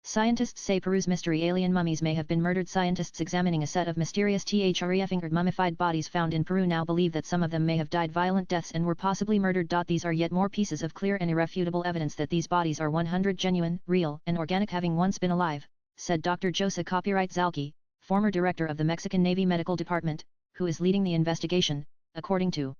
Scientists say Peru's mystery alien mummies may have been murdered. Scientists examining a set of mysterious THREF-fingered mummified bodies found in Peru now believe that some of them may have died violent deaths and were possibly murdered. These are yet more pieces of clear and irrefutable evidence that these bodies are 100% genuine, real, and organic, having once been alive, said Dr. Jose Copyright Zalke, former director of the Mexican Navy Medical Department, who is leading the investigation, according to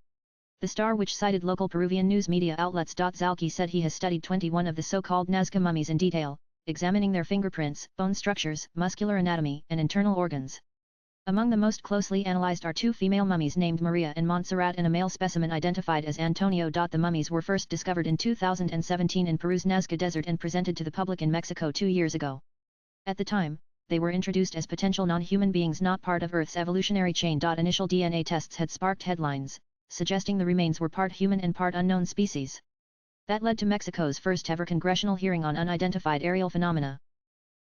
The Star, which cited local Peruvian news media outlets. Zalke said he has studied 21 of the so-called Nazca mummies in detail, examining their fingerprints, bone structures, muscular anatomy, and internal organs. Among the most closely analyzed are two female mummies named Maria and Montserrat and a male specimen identified as Antonio. The mummies were first discovered in 2017 in Peru's Nazca Desert and presented to the public in Mexico 2 years ago. At the time, they were introduced as potential non-human beings not part of Earth's evolutionary chain. Initial DNA tests had sparked headlines, suggesting the remains were part human and part unknown species. That led to Mexico's first-ever congressional hearing on unidentified aerial phenomena.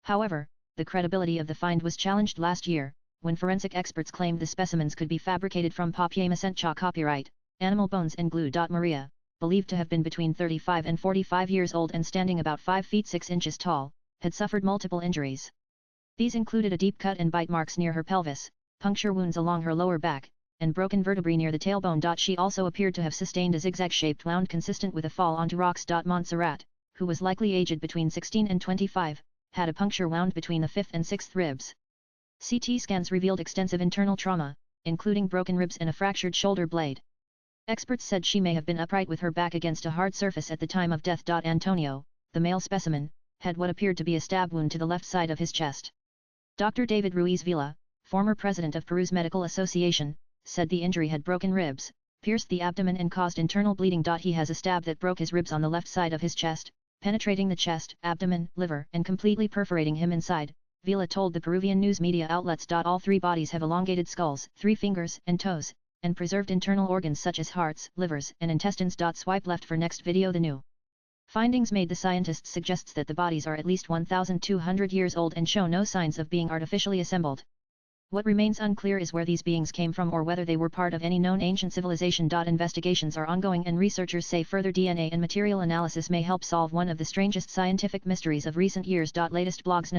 However, the credibility of the find was challenged last year, when forensic experts claimed the specimens could be fabricated from papier-mâché copyright, animal bones and glue. Maria, believed to have been between 35 and 45 years old and standing about 5 feet 6 inches tall, had suffered multiple injuries. These included a deep cut and bite marks near her pelvis, puncture wounds along her lower back, and broken vertebrae near the tailbone. She also appeared to have sustained a zigzag-shaped wound consistent with a fall onto rocks. Montserrat, who was likely aged between 16 and 25, had a puncture wound between the 5th and 6th ribs. CT scans revealed extensive internal trauma, including broken ribs and a fractured shoulder blade. Experts said she may have been upright with her back against a hard surface at the time of death. Antonio, the male specimen, had what appeared to be a stab wound to the left side of his chest. Dr. David Ruiz Vila, former president of Peru's Medical Association, said the injury had broken ribs, pierced the abdomen and caused internal bleeding. He has a stab that broke his ribs on the left side of his chest, penetrating the chest, abdomen, liver, and completely perforating him inside, Vila told the Peruvian news media outlets. All three bodies have elongated skulls, 3 fingers and toes, and preserved internal organs such as hearts, livers, and intestines. Swipe left for next video. The new findings made the scientists suggests that the bodies are at least 1,200 years old and show no signs of being artificially assembled. What remains unclear is where these beings came from or whether they were part of any known ancient civilization. Investigations are ongoing and researchers say further DNA and material analysis may help solve one of the strangest scientific mysteries of recent years. Latest blogs.